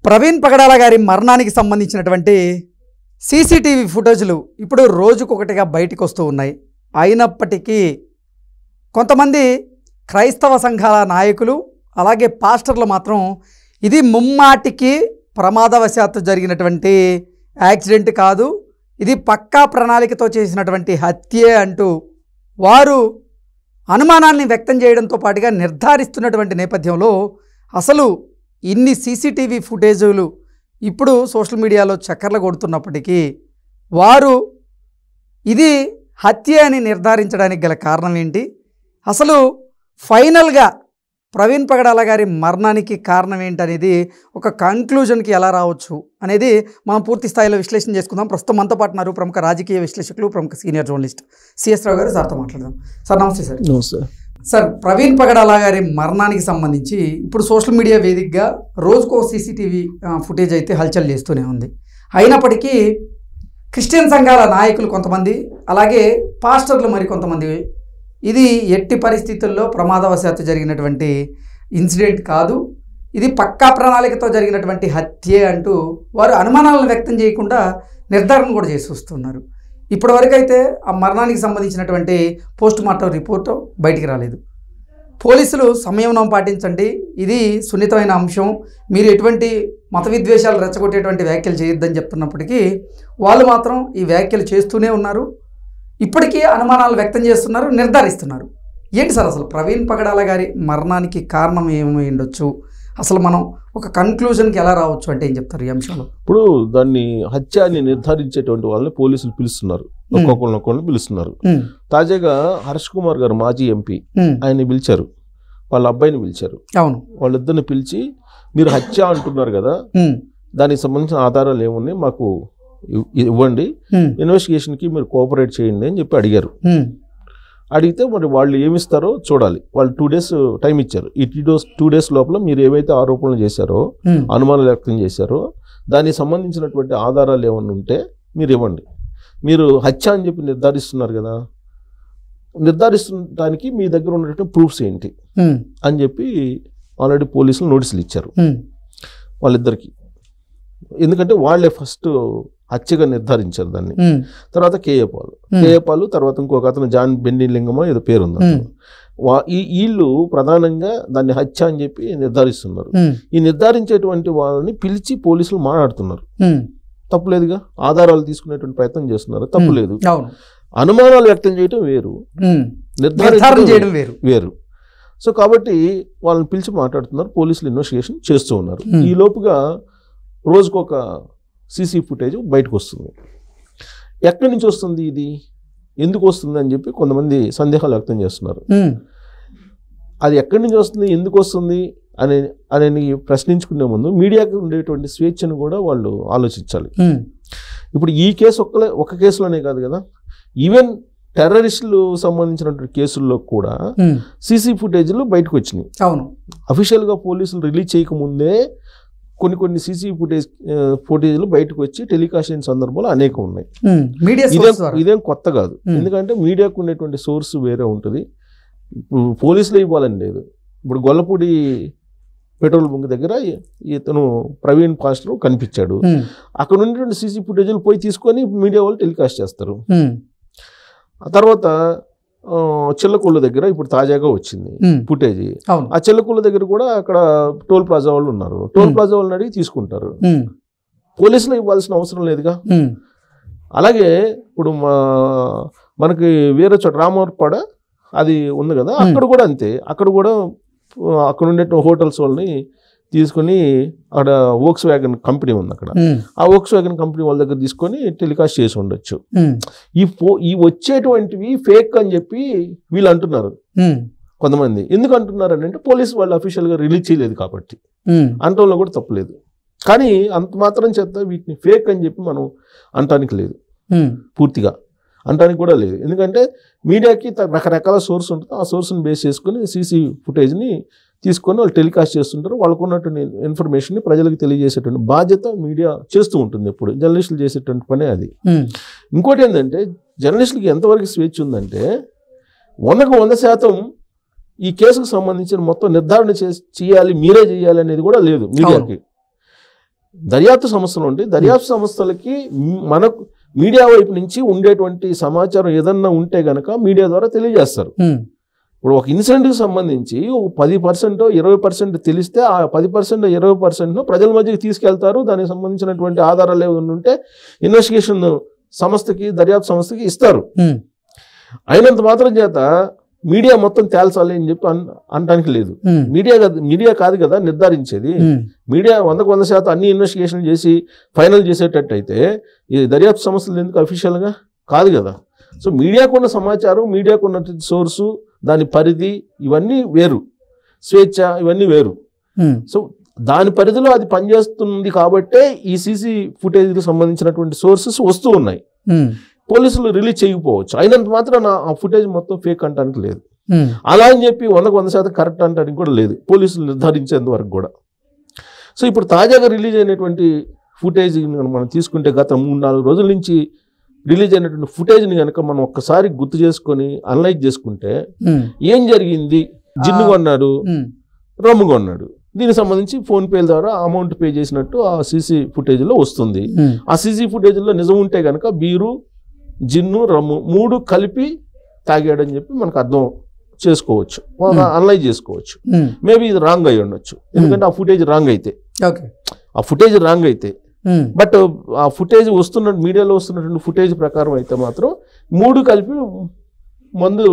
ప్రవీణ్ పగడాల గారి మరణానికి సంబంధించినటువంటి సీసీటీవీ ఫుటేజ్లు ఇప్పుడు రోజుకొకటిగా బయటకు వస్తూ ఉన్నాయి. అయినప్పటికీ కొంతమంది క్రైస్తవ సంఘాల నాయకులు అలాగే పాస్టర్లు మాత్రం ఇది ముమ్మాటికి ప్రమాదవశాత్తు జరిగినటువంటి యాక్సిడెంట్ కాదు, ఇది పక్కా ప్రణాళికతో చేసినటువంటి హత్యే అంటూ వారు అనుమానాన్ని వ్యక్తం చేయడంతో పాటుగా నిర్ధారిస్తున్నటువంటి నేపథ్యంలో అసలు ఇన్ని సీసీటీవీ ఫుటేజులు ఇప్పుడు సోషల్ మీడియాలో చక్కర్లు కొడుతున్నప్పటికీ వారు ఇది హత్య అని నిర్ధారించడానికి గల కారణం ఏంటి, అసలు ఫైనల్గా ప్రవీణ్ పగడాల గారి మరణానికి కారణం ఏంటనేది ఒక కంక్లూజన్కి ఎలా రావచ్చు అనేది మనం పూర్తి స్థాయిలో విశ్లేషణ చేసుకుందాం. ప్రస్తుతం మనతో పాటు ఉన్నారు ప్రముఖ రాజకీయ విశ్లేషకులు, ప్రముఖ సీనియర్ జర్నలిస్ట్ సిఎస్ రావు గారు. సార్తో మాట్లాడదాం. సార్ నమస్తే. సార్ నమస్తే. సార్, ప్రవీణ్ పగడాల గారి మరణానికి సంబంధించి ఇప్పుడు సోషల్ మీడియా వేదికగా రోజుకో సీసీటీవీ ఫుటేజ్ అయితే హల్చల్ చేస్తూనే ఉంది. అయినప్పటికీ క్రిస్టియన్ సంఘాల నాయకులు కొంతమంది అలాగే పాస్టర్లు మరికొంతమంది ఇది ఎట్టి పరిస్థితుల్లో ప్రమాదవశాత్తు జరిగినటువంటి ఇన్సిడెంట్ కాదు, ఇది పక్కా ప్రణాళికతో జరిగినటువంటి హత్యే అంటూ వారు అనుమానాలను వ్యక్తం చేయకుండా నిర్ధారణ కూడా చేసి వస్తున్నారు. ఇప్పటివరకు అయితే ఆ మరణానికి సంబంధించినటువంటి పోస్ట్ మార్టం రిపోర్టు బయటికి రాలేదు. పోలీసులు సంయమనం పాటించండి, ఇది సున్నితమైన అంశం, మీరు ఎటువంటి మత విద్వేషాలు రెచ్చగొట్టేటువంటి వ్యాఖ్యలు చేయొద్దని చెప్తున్నప్పటికీ వాళ్ళు మాత్రం ఈ వ్యాఖ్యలు చేస్తూనే ఉన్నారు. ఇప్పటికీ అనుమానాలు వ్యక్తం చేస్తున్నారు, నిర్ధారిస్తున్నారు. ఏంటి సార్ అసలు ప్రవీణ్ పగడాల గారి మరణానికి కారణం ఏమై ఉండొచ్చు, అసలు మనం ఒక కన్క్లూజన్కి ఎలా రావచ్చు అంటే ఏం చెప్తారు ఈ అంశంలో? ఇప్పుడు దాన్ని హత్య అని నిర్ధారించేటువంటి వాళ్ళని పోలీసులు పిలుస్తున్నారు, ఒక్కొక్కరిని పిలుస్తున్నారు. తాజాగా హర్ష్ కుమార్ గారు మాజీ ఎంపీ ఆయన్ని పిలిచారు, వాళ్ళ అబ్బాయిని పిలిచారు. అవును, వాళ్ళిద్దరిని పిలిచి మీరు హత్య అంటున్నారు కదా, దానికి సంబంధించిన ఆధారాలు ఏమున్నాయి మాకు ఇవ్వండి, ఇన్వెస్టిగేషన్కి మీరు కోఆపరేట్ చేయండి అని చెప్పి అడిగారు. అడిగితే మరి వాళ్ళు ఏమిస్తారో చూడాలి. వాళ్ళు 2 days టైం ఇచ్చారు. ఈ 2 days లోపల మీరు ఏవైతే ఆరోపణలు చేశారో, అనుమానాలు వ్యక్తం చేశారో, దానికి సంబంధించినటువంటి ఆధారాలు ఏమన్నా ఉంటే మీరు ఇవ్వండి. మీరు హత్య అని చెప్పి నిర్ధారిస్తున్నారు కదా, నిర్ధారిస్తానికి మీ దగ్గర ఉన్నటువంటి ప్రూఫ్స్ ఏంటి అని చెప్పి ఆల్రెడీ పోలీసులు నోటీసులు ఇచ్చారు వాళ్ళిద్దరికి. ఎందుకంటే వాళ్ళే ఫస్ట్ హత్యగా నిర్ధారించారు దాన్ని. తర్వాత కేఏ పాలు, తర్వాత ఇంకొక అతను జాన్ బెండి లింగమో ఏదో పేరు ఉంది. వీళ్ళు ప్రధానంగా దాన్ని హత్య అని చెప్పి నిర్ధారిస్తున్నారు. ఈ నిర్ధారించేటువంటి వాళ్ళని పిలిచి పోలీసులు మాట్లాడుతున్నారు, తప్పులేదుగా. ఆధారాలు తీసుకునేటువంటి ప్రయత్నం చేస్తున్నారు, తప్పులేదు. అనుమానాలు వ్యక్తం చేయడం వేరు, నిర్ధారణ చేయడం వేరు. సో కాబట్టి వాళ్ళని పిలిచి మాట్లాడుతున్నారు, పోలీసులు ఇన్వెస్టిగేషన్ చేస్తూ ఉన్నారు. ఈ లోపుగా రోజుకొక సీసీ ఫుటేజ్ బయటకు వస్తుంది. ఎక్కడి నుంచి వస్తుంది, ఇది ఎందుకు వస్తుంది అని చెప్పి కొంతమంది సందేహాలు వ్యక్తం చేస్తున్నారు. అది ఎక్కడి నుంచి వస్తుంది, ఎందుకు వస్తుంది అని ప్రశ్నించుకునే ముందు మీడియాకి ఉండేటువంటి స్వేచ్ఛను కూడా వాళ్ళు ఆలోచించాలి. ఇప్పుడు ఈ కేసు ఒక కేసులోనే కాదు కదా, ఈవెన్ టెర్రరిస్టులు సంబంధించినటువంటి కేసుల్లో కూడా సీసీ ఫుటేజ్లు బయటకు వచ్చినాయి. అవును, అఫీషియల్గా పోలీసులు రిలీజ్ చేయకముందే కొన్ని సీసీ ఫుటేజ్లు బయటకు వచ్చి టెలికాస్ట్ అయిన సందర్భాలు అనేకం ఉన్నాయి. ఇదేం కొత్త కాదు, ఎందుకంటే మీడియాకు ఉండేటువంటి సోర్స్ వేరే ఉంటుంది, పోలీసులు ఇవ్వాలని లేదు. ఇప్పుడు గొల్లపూడి పెట్రోల్ బంక్ దగ్గర ఇతను ప్రవీణ్ పాస్టర్ కనిపించాడు, అక్కడ ఉన్నటువంటి సీసీ ఫుటేజ్లు పోయి తీసుకొని మీడియా వాళ్ళు టెలికాస్ట్ చేస్తారు. ఆ తర్వాత చిల్లకూళ్ళ దగ్గర ఇప్పుడు తాజాగా వచ్చింది ఫుటేజ్. ఆ చిల్లకూళ్ళ దగ్గర కూడా అక్కడ టోల్ ప్లాజా వాళ్ళు ఉన్నారు, టోల్ ప్లాజా వాళ్ళని అడిగి తీసుకుంటారు, పోలీసులు ఇవ్వాల్సిన అవసరం లేదుగా. అలాగే ఇప్పుడు మనకి వేరే చోట రామవరపాడ అది ఉంది కదా, అక్కడ కూడా అంతే. అక్కడ ఉండే హోటల్స్ వాళ్ళని తీసుకొని అక్కడ వోక్స్ వ్యాగన్ కంపెనీ ఉంది, అక్కడ ఆ వోక్స్ వ్యాగన్ కంపెనీ వాళ్ళ దగ్గర తీసుకొని టెలికాస్ట్ చేసి ఉండొచ్చు. ఈ వచ్చేటువంటివి ఫేక్ అని చెప్పి వీళ్ళు అంటున్నారు కొంతమంది. ఎందుకు అంటున్నారు అంటే పోలీసు వాళ్ళు అఫీషియల్గా రిలీజ్ చేయలేదు కాబట్టి, అంటంలో కూడా తప్పులేదు. కానీ అంత మాత్రం చేత వీటిని ఫేక్ అని చెప్పి మనం అంటానికి లేదు, పూర్తిగా అంటానికి కూడా లేదు. ఎందుకంటే మీడియాకి రకరకాల సోర్స్ ఉంటుంది, ఆ సోర్స్ని బేస్ చేసుకుని సీసీ ఫుటేజ్ని తీసుకొని వాళ్ళు టెలికాస్ట్ చేస్తుంటారు. వాళ్ళకు ఉన్నటువంటి ఇన్ఫర్మేషన్ని ప్రజలకు తెలియజేసేటువంటి బాధ్యత మీడియా చేస్తూ ఉంటుంది. ఎప్పుడు జర్నలిస్టులు చేసేటువంటి పనే అది. ఇంకోటి ఏంటంటే జర్నలిస్టులకి ఎంతవరకు స్వేచ్ఛ ఉందంటే 100% ఈ కేసుకు సంబంధించిన మొత్తం నిర్ధారణ చేయాలి, మీరే చేయాలి అనేది కూడా లేదు మీడియాకి. దర్యాప్తు సంస్థలు ఉంటాయి. దర్యాప్తు సంస్థలకి మనకు మీడియా వైపు నుంచి ఉండేటువంటి సమాచారం ఏదన్నా ఉంటే గనక మీడియా ద్వారా తెలియజేస్తారు. ఇప్పుడు ఒక ఇన్సిడెంట్కి సంబంధించి ఒక 10% 20% తెలిస్తే ఆ 10% 20% ప్రజల మధ్యకి తీసుకెళ్తారు. దానికి సంబంధించినటువంటి ఆధారాలు ఏమైనా ఉంటే ఇన్వెస్టిగేషన్ సంస్థకి, దర్యాప్తు సంస్థకి ఇస్తారు. అయినంత మాత్రం చేత మీడియా మొత్తం తేల్చాలి అని చెప్పి అనడానికి లేదు. మీడియా కాదు కదా నిర్ధారించేది. మీడియా 100% అన్ని ఇన్వెస్టిగేషన్ చేసి ఫైనల్ చేసేటట్టు అయితే ఈ దర్యాప్తు సంస్థలు ఎందుకు అఫీషియల్గా కాదు కదా. సో మీడియాకున్న సమాచారం, మీడియాకున్న సోర్సు, దాని పరిధి ఇవన్నీ వేరు, స్వేచ్ఛ ఇవన్నీ వేరు. సో దాని పరిధిలో అది పనిచేస్తుంది కాబట్టే ఈ సీసీ ఫుటేజ్కి సంబంధించినటువంటి సోర్సెస్ వస్తూ ఉన్నాయి. పోలీసులు రిలీజ్ చేయకపోవచ్చు, అయినంత మాత్రం ఆ ఫుటేజ్ మొత్తం ఫేక్ అంటానికి లేదు. అలా అని చెప్పి 100% కరెక్ట్ అంటానికి కూడా లేదు, పోలీసులు నిర్ధారించేంత వరకు కూడా. సో ఇప్పుడు తాజాగా రిలీజ్ అయినటువంటి ఫుటేజ్ మనం తీసుకుంటే గత 3-4 రోజుల నుంచి రిలీజ్ అయినటువంటి ఫుటేజ్ని కనుక మనం ఒక్కసారి గుర్తు చేసుకొని అనలైజ్ చేసుకుంటే ఏం జరిగింది, జిన్ను కొన్నాడు, రమ్ము కొన్నాడు, దీనికి సంబంధించి ఫోన్పే ద్వారా అమౌంట్ పే చేసినట్టు ఆ సీసీ ఫుటేజ్లో వస్తుంది. ఆ సీసీ ఫుటేజ్లో నిజం ఉంటే కనుక బీరు, జిన్ను, రమ్ము 3 కలిపి తాగాడని చెప్పి మనకు అర్థం చేసుకోవచ్చు, అనలైజ్ చేసుకోవచ్చు. మేబీ ఇది రాంగ్ అయి ఉండొచ్చు, ఎందుకంటే ఆ ఫుటేజ్ రాంగ్ అయితే బట్ ఆ ఫుటేజ్ మీడియాలో వస్తున్నటువంటి ఫుటేజ్ ప్రకారం అయితే మాత్రం 3 కలిపి మందు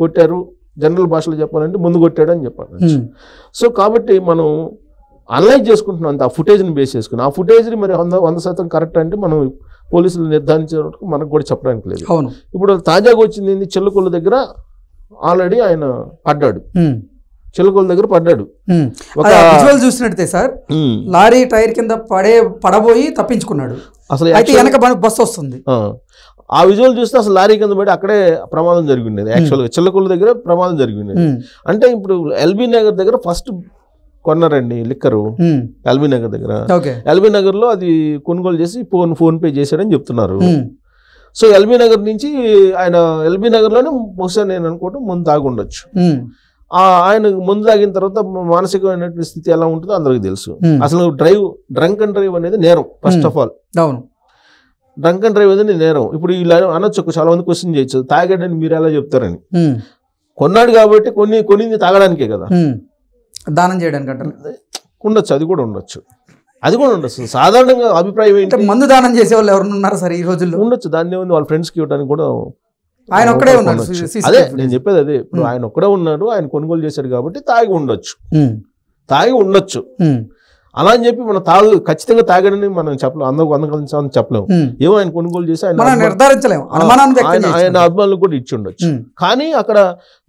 కొట్టారు, జనరల్ భాషలో చెప్పాలంటే ముందు కొట్టాడు అని చెప్పాలి. సో కాబట్టి మనం అనలైజ్ చేసుకుంటున్నాం అంత ఆ ఫుటేజ్ని బేస్ చేసుకుని. ఆ ఫుటేజ్ని మరి 100% కరెక్ట్ అంటే మనం పోలీసులు నిర్ధారించే వరకు మనకు కూడా చెప్పడానికి లేదు. ఇప్పుడు తాజాగా వచ్చింది ఏంది, చిల్లకొల్లు దగ్గర ఆల్రెడీ ఆయన పడ్డాడు, చిల్లకొల్లు దగ్గర పడ్డాడు. విజువల్ చూసినట్టే సార్, లారీ టైర్ కింద పడబోయి తప్పించుకున్నాడు. అసలు వెనక బస్సు వస్తుంది, ఆ విజువల్ చూస్తే అసలు లారీ కింద పడి అక్కడే ప్రమాదం జరిగింది. యాక్చువల్గా చిల్లకొల్లు దగ్గర ప్రమాదం జరిగింది. అంటే ఇప్పుడు ఎల్బీ నగర్ దగ్గర ఫస్ట్ కొన్నారండి లిక్కరు, ఎల్బీ నగర్ దగ్గర. ఎల్బీ నగర్ లో అది కొనుగోలు చేసి ఫోన్ పే చేశాడని చెప్తున్నారు. సో ఎల్బీ నగర్ నుంచి ఆయన ఎల్బీ నగర్ లోనే బహుశా నేను అనుకోవటం ముందు తాగి ఉండొచ్చు. ఆయన ముందు తాగిన తర్వాత మానసికమైనటువంటి స్థితి ఎలా ఉంటుందో అందరికి తెలుసు. అసలు డ్రంక్ అండ్ డ్రైవ్ అనేది నేరం. First of all drunk and drive అనేది నేరం. ఇప్పుడు ఇలా అనొచ్చు, చాలా మంది క్వశ్చన్ చేయొచ్చు, తాగాడని మీరు ఎలా చెప్తారని. కొన్నాడు కాబట్టి కొన్నింది తాగడానికే కదా, దానం చేయడానికి ఉండొచ్చు, అది కూడా ఉండొచ్చు. సాధారణంగా అభిప్రాయం ఏంటి, మందు దానం చేసే వాళ్ళు ఎవరు ఉన్నారు సార్ ఈ రోజుల్లో? ఉండొచ్చు, దాన్ని ఏముంది, వాళ్ళ ఫ్రెండ్స్కి ఇవ్వడానికి కూడా ఆయన ఒక్కడే ఉన్నాడు. అదే నేను చెప్పేది, అదే ఇప్పుడు ఆయన ఒక్కడే ఉన్నాడు, ఆయన కొనుగోలు చేశాడు కాబట్టి తాగి ఉండొచ్చు. అలా అని చెప్పి మనం ఖచ్చితంగా తాగడని మనం చెప్పలేము, అందరూ చెప్పలేము. ఏమో ఆయన కొనుగోలు చేసి ఆయన అభిమానులకు కూడా ఇచ్చి ఉండొచ్చు. కానీ అక్కడ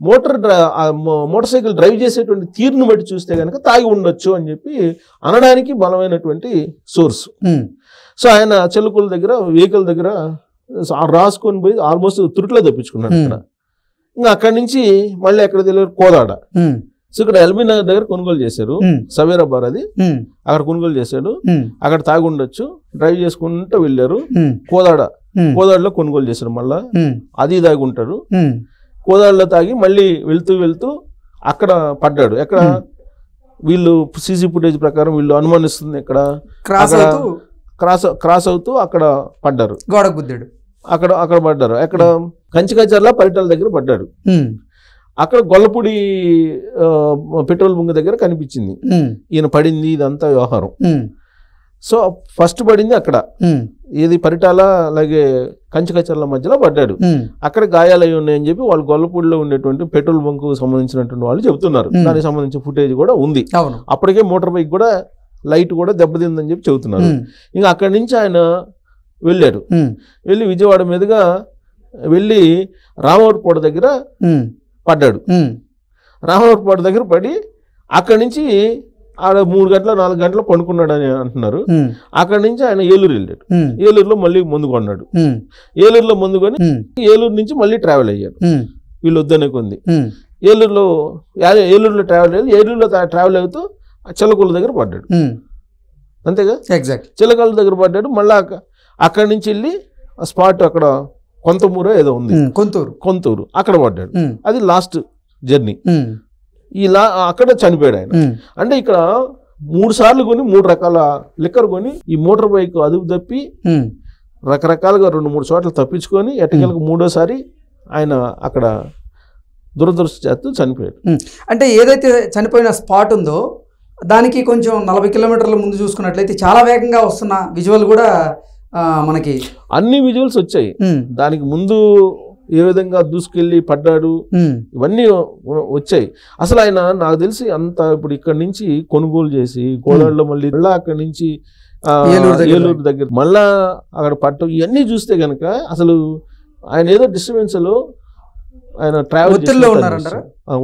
మోటార్ సైకిల్ డ్రైవ్ చేసేటువంటి తీరును బట్టి చూస్తే కనుక తాగి ఉండొచ్చు అని చెప్పి అనడానికి బలమైనటువంటి సోర్స్. సో ఆయన చిల్లకొల్లు దగ్గర వెహికల్ దగ్గర రాసుకొని పోయి ఆల్మోస్ట్ తురుట్లో తప్పించుకున్నాడు. ఇంకా అక్కడి నుంచి మళ్ళీ ఎక్కడ తెలియదు కోదాడ. సో ఇక్కడ ఎల్బీ నగర్ దగ్గర కొనుగోలు చేశారు, సవేరాబార్ అది, అక్కడ కొనుగోలు చేశాడు. అక్కడ తాగి ఉండొచ్చు, డ్రైవ్ చేసుకుంటూ వెళ్ళారు. కోదాడలో కొనుగోలు చేశారు, మళ్ళా అది తాగి ఉంటారు. కోదాడలో తాగి మళ్ళీ వెళ్తూ అక్కడ పడ్డాడు. ఎక్కడ వీళ్ళు సీసీ ఫుటేజ్ ప్రకారం వీళ్ళు అనుమానిస్తుంది, ఇక్కడ క్రాస్ అవుతూ అక్కడ పడ్డారు, గోడ గుద్దాడు. అక్కడ పడ్డారు. ఎక్కడ కంచికచర్ల పరిటాల దగ్గర పడ్డాడు. అక్కడ గొల్లపూడి పెట్రోల్ బంక్ దగ్గర కనిపించింది ఈయన పడింది, ఇదంతా వ్యవహారం. సో ఫస్ట్ పడింది అక్కడ, ఏది పరిటాల అలాగే కంచికచర్ల మధ్యలో పడ్డాడు. అక్కడ గాయాలు అయి ఉన్నాయని చెప్పి వాళ్ళు గొల్లపూడిలో ఉండేటువంటి పెట్రోల్ బంక్ సంబంధించినటువంటి వాళ్ళు చెబుతున్నారు. దానికి సంబంధించిన ఫుటేజ్ కూడా ఉంది. అప్పటికే మోటార్ బైక్ కూడా లైట్ కూడా దెబ్బతిందని చెప్పి చెబుతున్నారు. ఇంకా అక్కడి నుంచి ఆయన వెళ్ళారు. వెళ్ళి విజయవాడ మీదుగా వెళ్ళి రామవరపుకోట దగ్గర పడ్డాడు. రామవరపుకోట దగ్గర పడి అక్కడి నుంచి ఆడ 3 గంటల 4 గంటలు పండుకున్నాడు అని అంటున్నారు. అక్కడి నుంచి ఆయన ఏలూరు వెళ్ళాడు. ఏలూరులో మళ్ళీ మందు కొన్నాడు. ఏలూరులో మందు కొని ఏలూరు నుంచి మళ్ళీ ట్రావెల్ అయ్యాడు. వీళ్ళు వద్దనే కొంది ఏలూరులో ట్రావెల్ అయ్యాడు. ఏలూరులో ట్రావెల్ అవుతూ చిల్లకొల్లు దగ్గర పడ్డాడు. అంతేగా, ఎగ్జాక్ట్ చిల్లకొల్లు దగ్గర పడ్డాడు. మళ్ళీ అక్కడి నుంచి వెళ్ళి స్పాట్ అక్కడ కొంతమూరో ఏదో ఉంది, కొంతూరు అక్కడ పడ్డాడు. అది లాస్ట్ జర్నీ. అక్కడ చనిపోయాడు ఆయన. అంటే ఇక్కడ 3 సార్లు కొని 3 రకాల లిక్కర్ కొని ఈ మోటార్ బైక్ అదుపు తప్పి రకరకాలుగా 2-3 చోట్ల తప్పించుకొని ఎట్టకేలకు 3వసారి ఆయన అక్కడ దురదృష్టవశాత్తు చనిపోయాడు. అంటే ఏదైతే చనిపోయిన స్పాట్ ఉందో దానికి కొంచెం 40 కిలోమీటర్ల ముందు చూసుకున్నట్లయితే చాలా వేగంగా వస్తున్న విజువల్ కూడా మనకి అన్ని విజువల్స్ వచ్చాయి. దానికి ముందు ఏ విధంగా దూసుకెళ్ళి పడ్డాడు ఇవన్నీ వచ్చాయి. అసలు ఆయన నాకు తెలిసి అంత ఇప్పుడు ఇక్కడ నుంచి కొనుగోలు చేసి కోలాడులో మళ్ళీ అక్కడి నుంచి ఏలూరు దగ్గర మళ్ళా అక్కడ పట్టడం ఇవన్నీ చూస్తే కనుక అసలు ఆయన ఏదో డిస్టర్బెన్స్ లో ఆయన ట్రావెల్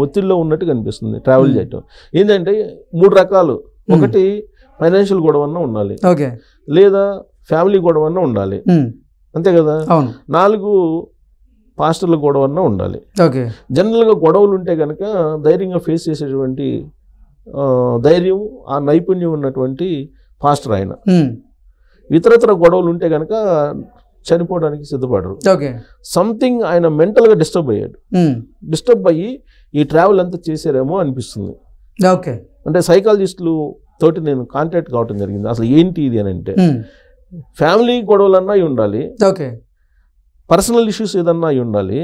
ఒత్తిడిలో ఉన్నట్టు కనిపిస్తుంది. ట్రావెల్ చేయటం ఏంటంటే 3 రకాలు. ఒకటి ఫైనాన్షియల్ గొడవన్నా ఉండాలి, లేదా ఫ్యామిలీ గొడవన్నా ఉండాలి, అంతే కదా. 4 పాస్టర్ల గొడవన్నా ఉండాలి. జనరల్గా గొడవలు ఉంటే కనుక ధైర్యంగా ఫేస్ చేసేటువంటి ధైర్యం ఆ నైపుణ్యం ఉన్నటువంటి పాస్టర్ ఆయన. ఇతరత్ర గొడవలు ఉంటే కనుక చనిపోవడానికి సిద్ధపడరు. సంథింగ్ ఆయన మెంటల్గా డిస్టర్బ్ అయ్యాడు. డిస్టర్బ్ అయ్యి ఈ ట్రావెల్ అంతా చేశారేమో అనిపిస్తుంది. అంటే సైకాలజిస్టులు తోటి నేను కాంటాక్ట్ కావటం జరిగింది. అసలు ఏంటి ఇది అని అంటే ఫ్యామిలీ గొడవలన్నా అయి ఉండాలి, పర్సనల్ ఇష్యూస్ ఏదన్నా అయి ఉండాలి,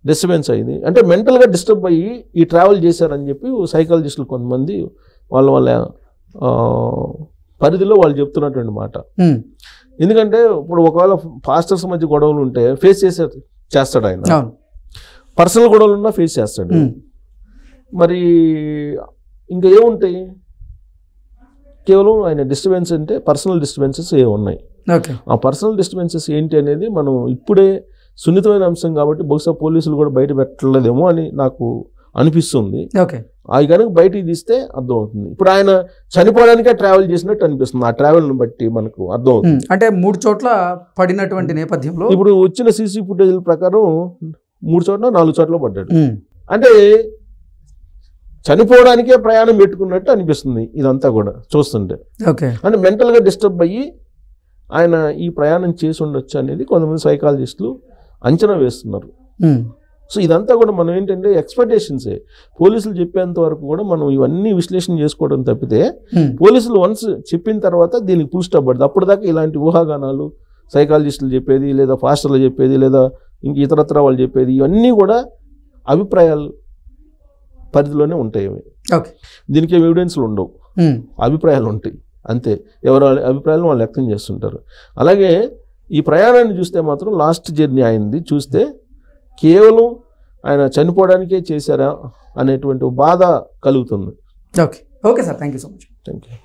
డిస్టర్బెన్స్ అయింది అంటే మెంటల్గా డిస్టర్బ్ అయ్యి ఈ ట్రావెల్ చేశారని చెప్పి సైకాలజిస్టులు కొంతమంది వాళ్ళ పరిధిలో వాళ్ళు చెప్తున్నటువంటి మాట. ఎందుకంటే ఇప్పుడు ఒకవేళ పాస్టర్స్ మధ్య గొడవలు ఉంటే ఫేస్ చేస్తాడు ఆయన, పర్సనల్ గొడవలు ఉన్నా ఫేస్ చేస్తాడు. మరి ఇంకా ఏముంటాయి? కేవలం ఆయన డిస్టర్బెన్స్ అంటే పర్సనల్ డిస్టర్బెన్సెస్ ఏ ఉన్నాయి. ఆ పర్సనల్ డిస్టర్బెన్సెస్ ఏంటి అనేది మనం ఇప్పుడే సున్నితమైన అంశం కాబట్టి బహుశా పోలీసులు కూడా బయట పెట్టలేదేమో అని నాకు అనిపిస్తుంది. అవి కనుక బయటికి తీస్తే అర్థమవుతుంది. ఇప్పుడు ఆయన చనిపోవడానికే ట్రావెల్ చేసినట్టు అనిపిస్తుంది. ఆ ట్రావెల్ని బట్టి మనకు అర్థమవుతుంది. అంటే 3 చోట్ల పడినటువంటి నేపథ్యంలో ఇప్పుడు వచ్చిన సీసీ ఫుటేజ్ల ప్రకారం 3 చోట్ల 4 చోట్ల పడ్డాడు. అంటే చనిపోవడానికే ప్రయాణం పెట్టుకున్నట్టు అనిపిస్తుంది ఇదంతా కూడా చూస్తుంటే. అంటే మెంటల్గా డిస్టర్బ్ అయ్యి ఆయన ఈ ప్రయాణం చేసి ఉండొచ్చు అనేది కొంతమంది సైకాలజిస్టులు అంచనా వేస్తున్నారు. సో ఇదంతా కూడా మనం ఏంటంటే ఎక్స్పెక్టేషన్సే. పోలీసులు చెప్పేంత వరకు కూడా మనం ఇవన్నీ విశ్లేషణ చేసుకోవడం తప్పితే పోలీసులు వన్స్ చెప్పిన తర్వాత దీనికి ఫుల్ స్టాప్ పడుతుంది. అప్పటిదాకా ఇలాంటి ఊహాగానాలు సైకాలజిస్టులు చెప్పేది, లేదా పాస్టర్లు చెప్పేది, లేదా ఇంక ఇతరత్ర వాళ్ళు చెప్పేది ఇవన్నీ కూడా అభిప్రాయాలు పరిధిలోనే ఉంటాయి. దీనికి ఎవిడెన్స్లు ఉండవు, అభిప్రాయాలు ఉంటాయి అంతే. ఎవరు అభిప్రాయాలను వాళ్ళు వ్యక్తం చేస్తుంటారు. అలాగే ఈ ప్రయాణాన్ని చూస్తే మాత్రం లాస్ట్ జర్నీ అయింది చూస్తే కేవలం ఆయన చనిపోవడానికే చేశారా అనేటువంటి బాధ కలుగుతుంది. Okay sir, thank you so much. Thank you.